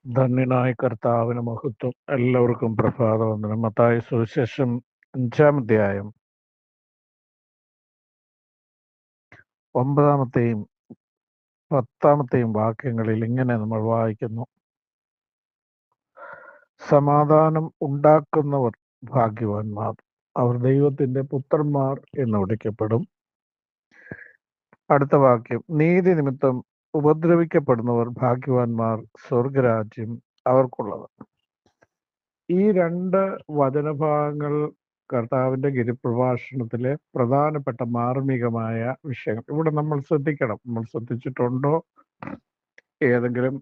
ധന്യനായ കർത്താവിന് മഹത്വം. എല്ലാവർക്കും പ്രഭാതവന്ദനം. മത്തായി സുവിശേഷം 5-ാം അധ്യായം 9-ാമത്തെയും 10-ാമത്തെയും വാക്യങ്ങളിൽ ഇങ്ങനെ നമ്മൾ വായിക്കുന്നു: സമാധാനം ഉണ്ടാക്കുന്നവർ ഭാഗ്യവാന്മാർ, അവർ ദൈവത്തിന്റെ പുത്രന്മാർ എന്ന് വിളിക്കപ്പെടും. അടുത്ത വാക്യം: നീതി നിമിത്തം ഉപദ്രവിക്കപ്പെടുന്നവർ ഭാഗ്യവാന്മാർ, സ്വർഗരാജ്യം അവർക്കുള്ളത്. ഈ രണ്ട് വചനഭാഗങ്ങൾ കർത്താവിന്റെ ഗിരിപ്രഭാഷണത്തിലെ പ്രധാനപ്പെട്ട മാർമികമായ വിഷയങ്ങൾ. ഇവിടെ നമ്മൾ ശ്രദ്ധിക്കണം. നമ്മൾ ശ്രദ്ധിച്ചിട്ടുണ്ടോ? ഏതെങ്കിലും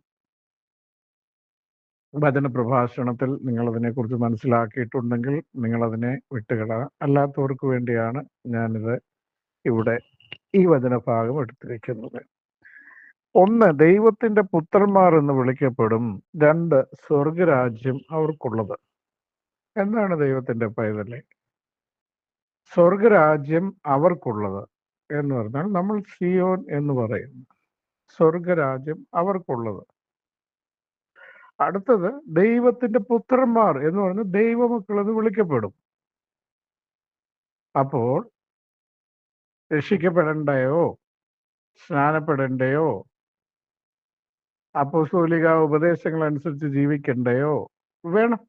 വചന പ്രഭാഷണത്തിൽ നിങ്ങൾ അതിനെക്കുറിച്ച് മനസ്സിലാക്കിയിട്ടുണ്ടെങ്കിൽ നിങ്ങളതിനെ വിട്ടുകള. അല്ലാത്തവർക്ക് വേണ്ടിയാണ് ഞാനിത് ഇവിടെ ഈ വചനഭാഗം എടുത്തിരിക്കുന്നത്. 1, ദൈവത്തിന്റെ പുത്രന്മാർ എന്ന് വിളിക്കപ്പെടും. 2, സ്വർഗരാജ്യം അവർക്കുള്ളത്. എന്താണ് ദൈവത്തിന്റെ പൈതലെ? സ്വർഗരാജ്യം അവർക്കുള്ളത് എന്ന് പറഞ്ഞാൽ നമ്മൾ സിയോൻ എന്ന് പറയുന്നു. സ്വർഗരാജ്യം അവർക്കുള്ളത്. അടുത്തത് ദൈവത്തിന്റെ പുത്രന്മാർ എന്ന് പറഞ്ഞാൽ ദൈവമക്കൾ എന്ന് വിളിക്കപ്പെടും. അപ്പോൾ രക്ഷിക്കപ്പെടണ്ടയോ, സ്നാനപ്പെടണ്ടയോ, അപ്പോസ്തലിക ഉപദേശങ്ങൾ അനുസരിച്ച് ജീവിക്കണ്ടയോ? വേണം.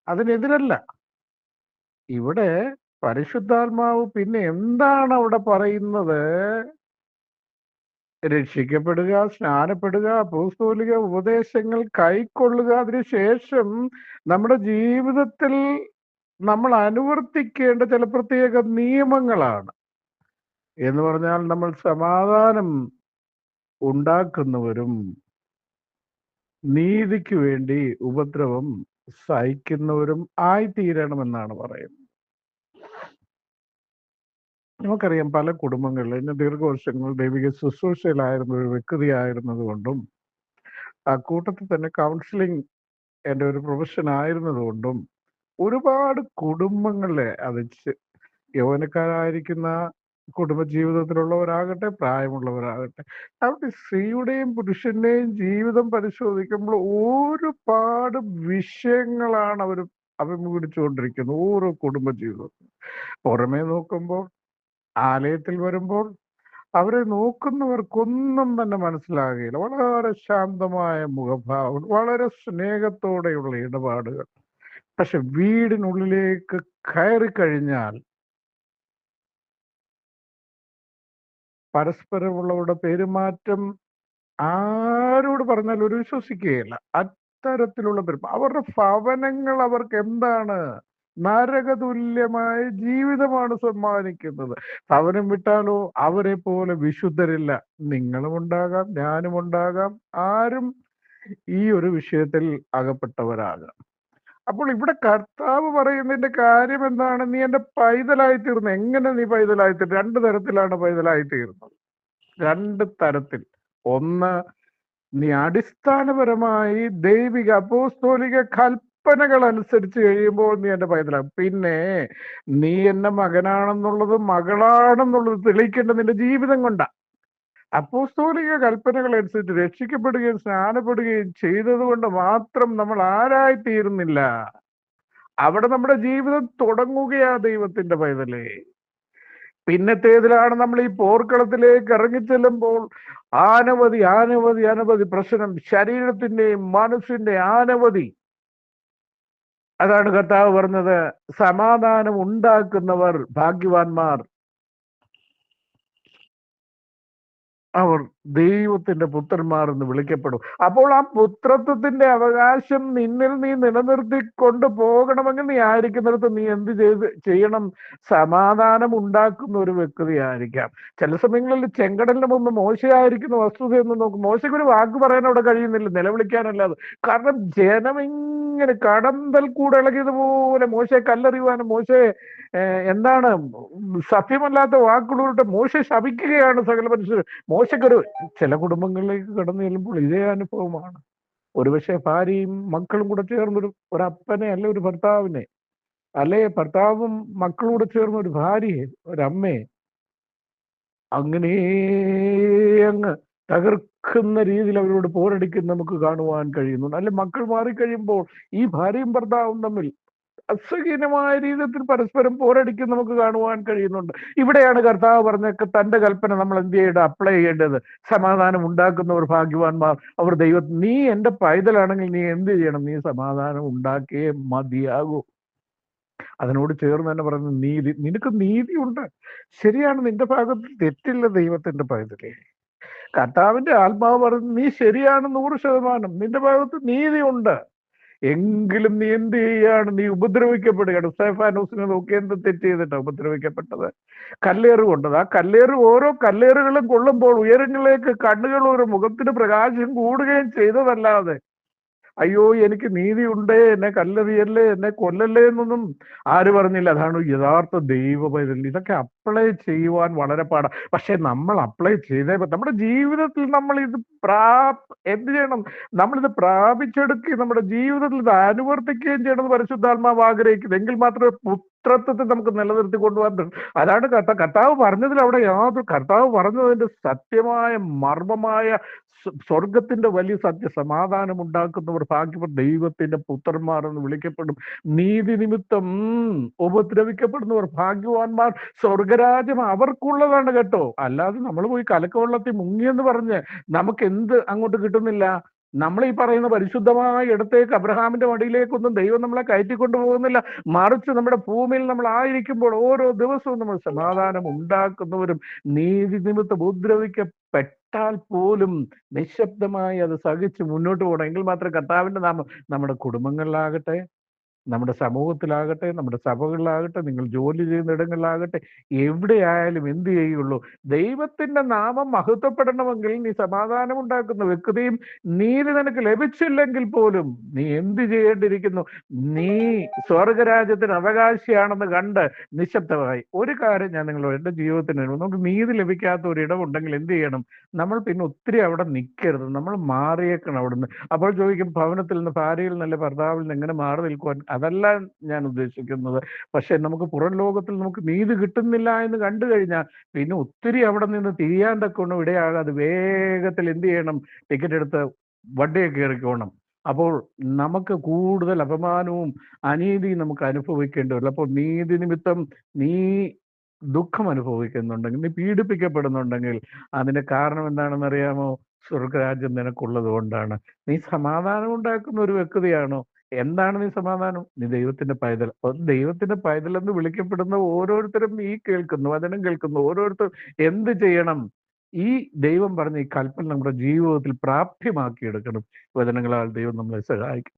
അതിനെതിരല്ല. ഇവിടെ പരിശുദ്ധാത്മാവ് പിന്നെ എന്താണ് അവിടെ പറയുന്നത്? രക്ഷിക്കപ്പെടുക, സ്നാനപ്പെടുക, അപ്പോസ്തലിക ഉപദേശങ്ങൾ കൈക്കൊള്ളുക. അതിനുശേഷം നമ്മുടെ ജീവിതത്തിൽ നമ്മൾ അനുവർത്തിക്കേണ്ട ചില പ്രത്യേക നിയമങ്ങളാണ്. എന്ന് പറഞ്ഞാൽ നമ്മൾ സമാധാനം ഉണ്ടാക്കുന്നവരും നീതിക്ക് വേണ്ടി ഉപദ്രവം സഹിക്കുന്നവരും ആയിത്തീരണമെന്നാണ് പറയുന്നത്. നമുക്കറിയാം, പല കുടുംബങ്ങളിൽ ഇന്ന് ദീർഘവർഷങ്ങൾ ദൈവിക ശുശ്രൂഷയിലായിരുന്ന ഒരു വ്യക്തിയായിരുന്നത് കൊണ്ടും ആ കൂട്ടത്തിൽ തന്നെ കൗൺസിലിംഗ് എൻ്റെ ഒരു പ്രൊഫഷൻ ആയിരുന്നതുകൊണ്ടും ഒരുപാട് കുടുംബങ്ങളിലെ അത് യൗവനക്കാരായിരിക്കുന്ന കുടുംബജീവിതത്തിലുള്ളവരാകട്ടെ, പ്രായമുള്ളവരാകട്ടെ, അവിടെ സ്ത്രീയുടെയും പുരുഷന്റെയും ജീവിതം പരിശോധിക്കുമ്പോൾ ഒരുപാട് വിഷയങ്ങളാണ് അവർ അഭിമുഖീകരിച്ചുകൊണ്ടിരിക്കുന്നത് ഓരോ കുടുംബജീവിതത്തിൽ. പുറമേ നോക്കുമ്പോൾ, ആലയത്തിൽ വരുമ്പോൾ അവരെ നോക്കുന്നവർക്കൊന്നും തന്നെ മനസ്സിലാകുകയില്ല. വളരെ ശാന്തമായ മുഖഭാവം, വളരെ സ്നേഹത്തോടെയുള്ള ഇടപാടുകൾ. പക്ഷെ വീടിനുള്ളിലേക്ക് കയറി കഴിഞ്ഞാൽ പരസ്പരമുള്ളവരുടെ പെരുമാറ്റം ആരോട് പറഞ്ഞാൽ ഒരു വിശ്വസിക്കുകയില്ല. അത്തരത്തിലുള്ള അവരുടെ ഭവനങ്ങൾ അവർക്ക് എന്താണ്? നരകതുല്യമായ ജീവിതമാണ് സമ്മാനിക്കുന്നത്. ഭവനം വിട്ടാലോ അവരെ പോലെ വിശുദ്ധരില്ല. നിങ്ങളും ഉണ്ടാകാം, ഞാനും ഉണ്ടാകാം, ആരും ഈ ഒരു വിഷയത്തിൽ അകപ്പെട്ടവരാകാം. അപ്പോൾ ഇവിടെ കർത്താവ് പറയുന്നതിന്റെ കാര്യം എന്താണ്? നീ എന്റെ പൈതലായി തീർന്നു. എങ്ങനെ നീ പൈതലായി തീർന്നു? 2 തരത്തിലാണ് പൈതലായി തീർന്നത്. 2 തരത്തിൽ. ഒന്ന്, നീ അടിസ്ഥാനപരമായി ദൈവിക അപ്പോസ്തോലിക കൽപ്പനകൾ അനുസരിച്ച് കഴിയുമ്പോൾ നീ എന്റെ പൈതലാകും. പിന്നെ നീ എന്റെ മകനാണെന്നുള്ളത്, മകളാണെന്നുള്ളത് തെളിയിക്കേണ്ടത് നിന്റെ ജീവിതം കൊണ്ടാ. അപ്പോസ്തോലിക കൽപ്പനകൾ അനുസരിച്ച് രക്ഷിക്കപ്പെടുകയും സ്നാനപ്പെടുകയും ചെയ്തത് കൊണ്ട് മാത്രം നമ്മൾ ആരായിത്തീരുന്നില്ല. അവിടെ നമ്മുടെ ജീവിതം തുടങ്ങുകയാ ദൈവത്തിന്റെ പൈതലേ. പിന്നത്തേതിലാണ് നമ്മൾ ഈ പോർക്കളത്തിലേക്ക് ഇറങ്ങിച്ചെല്ലുമ്പോൾ അനവധി അനവധി അനവധി പ്രശ്നം, ശരീരത്തിന്റെയും മനസ്സിന്റെ അനവധി. അതാണ് കർത്താവ് പറഞ്ഞത്, സമാധാനം ഉണ്ടാക്കുന്നവർ ഭാഗ്യവാന്മാർ, അവർ ദൈവത്തിന്റെ പുത്രന്മാർ എന്ന് വിളിക്കപ്പെടും. അപ്പോൾ ആ പുത്രത്വത്തിന്റെ അവകാശം നിന്നിൽ നീ നിലനിർത്തിക്കൊണ്ട് പോകണമെങ്കിൽ നീ ആയിരിക്കുന്നിടത്ത് നീ എന്ത് ചെയ്യണം? സമാധാനം ഉണ്ടാക്കുന്ന ഒരു വ്യക്തിയായിരിക്കാം. ചില സമയങ്ങളിൽ ചെങ്കടലിന് മുമ്പ് മോശയായിരിക്കുന്ന വസ്തുതയൊന്നും നോക്കും. മോശയ്ക്ക് ഒരു വാക്ക് പറയാൻ അവിടെ കഴിയുന്നില്ല, നിലവിളിക്കാനല്ലാതെ. കാരണം ജനം ഇങ്ങനെ കടന്തൽ കൂടെ ഇളകിയതുപോലെ മോശയെ കല്ലെറിയുവാനും, മോശയെ എന്താണ് സഭ്യമല്ലാത്ത വാക്കുകളോട്ട് മോശയെ ശപിക്കുകയാണ് സകല മനുഷ്യർ. മോശക്കൊരു ചില കുടുംബങ്ങളിലേക്ക് കടന്നു ചെല്ലുമ്പോൾ ഇതേ അനുഭവമാണ്. ഒരുപക്ഷെ ഭാര്യയും മക്കളും കൂടെ ചേർന്നൊരു ഒരപ്പനെ, അല്ലെ ഒരു ഭർത്താവിനെ, അല്ലെ ഭർത്താവും മക്കളൂടെ ചേർന്ന ഒരു ഭാര്യയെ, ഒരമ്മയെ അങ്ങനെ അങ്ങ് തകർക്കുന്ന രീതിയിൽ അവരോട് പോരടിക്കുന്ന നമുക്ക് കാണുവാൻ കഴിയുന്നുണ്ട്. അല്ലെ, മക്കൾ മാറിക്കഴിയുമ്പോൾ ഈ ഭാര്യയും ഭർത്താവും തമ്മിൽ അസഹീനമായ രീതിയിൽ പരസ്പരം പോരടിക്കും നമുക്ക് കാണുവാൻ കഴിയുന്നുണ്ട്. ഇവിടെയാണ് കർത്താവ് പറഞ്ഞ തന്റെ കൽപ്പന നമ്മൾ എന്ത് ചെയ്യേണ്ടത്, അപ്ലൈ ചെയ്യേണ്ടത്. സമാധാനം ഉണ്ടാക്കുന്നവർ ഭാഗ്യവാന്മാർ, അവർ നീ എന്റെ പൈതലാണെങ്കിൽ നീ എന്ത് ചെയ്യണം, നീ സമാധാനം ഉണ്ടാക്കിയേ മതിയാകൂ. അതിനോട് ചേർന്ന് തന്നെ പറയുന്ന നീതി, നിനക്ക് നീതിയുണ്ട്. ശരിയാണ്, നിന്റെ ഭാഗത്ത് തെറ്റില്ല ദൈവത്തിന്റെ പൈതലേ. കർത്താവിന്റെ ആത്മാവ് പറഞ്ഞു നീ ശരിയാണ് 100%, നിന്റെ ഭാഗത്ത് നീതിയുണ്ട്. എങ്കിലും നീ എന്ത് ചെയ്യാണ്, നീ ഉപദ്രവിക്കപ്പെടുകയാണ്. സ്തെഫാനോസിനെ നോക്കി എന്ത് തെറ്റ് ചെയ്തിട്ടാണ് ഉപദ്രവിക്കപ്പെട്ടത്? കല്ലേറ് കൊണ്ടത്. ആ കല്ലേറ്, ഓരോ കല്ലേറുകളും കൊള്ളുമ്പോൾ ഉയരങ്ങളിലേക്ക് കണ്ണുകൾ ഒരു മുഖത്തിന് പ്രകാശം കൂടുകയും ചെയ്തതല്ലാതെ അയ്യോ എനിക്ക് നീതിയുണ്ടേ, എന്നെ കല്ലെറിയല്ലേ, എന്നെ കൊല്ലല്ലേ എന്നൊന്നും ആര് പറഞ്ഞില്ല. അതാണ് യഥാർത്ഥ ദൈവ പൈതൽ. ഇതൊക്കെ അപ്ലൈ ചെയ്യുവാൻ വളരെ പാടാണ്. പക്ഷെ നമ്മൾ അപ്ലൈ ചെയ്തേ നമ്മുടെ ജീവിതത്തിൽ നമ്മൾ ഇത് എന്ത് ചെയ്യണം, നമ്മളിത് പ്രാപിച്ചെടുക്കുകയും നമ്മുടെ ജീവിതത്തിൽ ഇത് അനുവർത്തിക്കുകയും ചെയ്യണമെന്ന് പരിശുദ്ധാത്മാവ് ആഗ്രഹിക്കുന്നത്. എങ്കിൽ മാത്രമേ പുത്രത്വത്തെ നമുക്ക് നിലനിർത്തി കൊണ്ടുപോകാൻ പറ്റും. അതാണ് കർത്താവ് പറഞ്ഞതിൽ അവിടെ കർത്താവ് പറഞ്ഞതിന്റെ സത്യമായ മർമ്മമായ സ്വർഗത്തിന്റെ വലിയ സമാധാനം ഉണ്ടാക്കുന്നവർ ഭാഗ്യപ്പെട്ട ദൈവത്തിന്റെ പുത്രന്മാർ എന്ന് വിളിക്കപ്പെടും. നീതി നിമിത്തം ഉപദ്രവിക്കപ്പെടുന്നവർ ഭാഗ്യവാന്മാർ, സ്വർഗരാജ്യം അവർക്കുള്ളതാണ് കേട്ടോ. അല്ലാതെ നമ്മൾ പോയി കലക്കവെള്ളത്തിൽ മുങ്ങിയെന്ന് പറഞ്ഞ് നമുക്ക് എന്ത് അങ്ങോട്ട് കിട്ടുന്നില്ല. നമ്മൾ ഈ പറയുന്ന പരിശുദ്ധമായ ഇടത്തേക്ക് അബ്രഹാമിന്റെ മടിയിലേക്കൊന്നും ദൈവം നമ്മളെ കയറ്റിക്കൊണ്ടു പോകുന്നില്ല. മറിച്ച് നമ്മുടെ ഭൂമിയിൽ നമ്മൾ ആയിരിക്കുമ്പോൾ ഓരോ ദിവസവും നമ്മൾ സമാധാനം ഉണ്ടാക്കുന്നവരും നീതി നിമിത്തം ഉപദ്രവിക്കപ്പെട്ടാൽ പോലും നിശബ്ദമായി അത് സഹിച്ച് മുന്നോട്ട് പോകണം. എങ്കിൽ മാത്രമേ കർത്താവിന്റെ നാമം നമ്മുടെ കുടുംബങ്ങളിലാകട്ടെ, നമ്മുടെ സമൂഹത്തിലാകട്ടെ, നമ്മുടെ സഭകളിലാകട്ടെ, നിങ്ങൾ ജോലി ചെയ്യുന്ന ഇടങ്ങളിലാകട്ടെ, എവിടെയായാലും എന്ത് ചെയ്യുള്ളൂ, ദൈവത്തിന്റെ നാമം മഹത്വപ്പെടണമെങ്കിൽ നീ സമാധാനം ഉണ്ടാക്കുന്ന വ്യക്തിയും നീതി നിനക്ക് ലഭിച്ചില്ലെങ്കിൽ പോലും നീ എന്ത് ചെയ്യേണ്ടിയിരിക്കുന്നു, നീ സ്വർഗരാജ്യത്തിന് അവകാശിയാണെന്ന് കണ്ട് നിശബ്ദമായി. ഒരു കാര്യം ഞാൻ നിങ്ങളോട്, എൻ്റെ ജീവിതത്തിന് നമുക്ക് നീതി ലഭിക്കാത്ത ഒരു ഇടമുണ്ടെങ്കിൽ എന്ത് ചെയ്യണം, നമ്മൾ പിന്നെ ഒത്തിരി അവിടെ നിൽക്കരുത്, നമ്മൾ മാറിയേക്കണം അവിടുന്ന്. അപ്പോൾ ചോദിക്കും, ഭവനത്തിൽ നിന്ന്, ഭാര്യയിൽ നിന്നല്ല ഭർത്താവിൽ നിന്ന് എങ്ങനെ മാറി നിൽക്കുവാൻ? അതല്ല ഞാൻ ഉദ്ദേശിക്കുന്നത്. പക്ഷെ നമുക്ക് പുറം ലോകത്തിൽ നമുക്ക് നീതി കിട്ടുന്നില്ല എന്ന് കണ്ടു കഴിഞ്ഞാൽ പിന്നെ ഒത്തിരി അവിടെ നിന്ന് തിരിയാൻ തക്കൊന്നും ഇടയാകാതെ വേഗത്തിൽ എന്ത് ചെയ്യണം, ടിക്കറ്റ് എടുത്ത് വണ്ടിയൊക്കെ കയറിക്കോണം. അപ്പോൾ നമുക്ക് കൂടുതൽ അപമാനവും അനീതിയും നമുക്ക് അനുഭവിക്കേണ്ടി വരും. അപ്പോൾ നീതി നിമിത്തം നീ ദുഃഖം അനുഭവിക്കുന്നുണ്ടെങ്കിൽ, നീ പീഡിപ്പിക്കപ്പെടുന്നുണ്ടെങ്കിൽ അതിന്റെ കാരണം എന്താണെന്ന് അറിയാമോ? സ്വർഗരാജ്യം നിനക്കുള്ളത് കൊണ്ടാണ്. നീ സമാധാനം ഉണ്ടാക്കുന്ന ഒരു വ്യക്തിയാണോ? എന്താണ് നീ സമാധാനം? നീ ദൈവത്തിന്റെ പൈതൽ. ദൈവത്തിന്റെ പൈതൽ എന്ന് വിളിക്കപ്പെടുന്ന ഓരോരുത്തരും ഈ കേൾക്കുന്നു, വചനം കേൾക്കുന്നു ഓരോരുത്തരും എന്ത് ചെയ്യണം? ഈ ദൈവം പറഞ്ഞ ഈ കൽപ്പന നമ്മുടെ ജീവിതത്തിൽ പ്രാപ്യമാക്കിയെടുക്കണം. വചനങ്ങളാൽ ദൈവം നമ്മളെ സഹായിക്കും.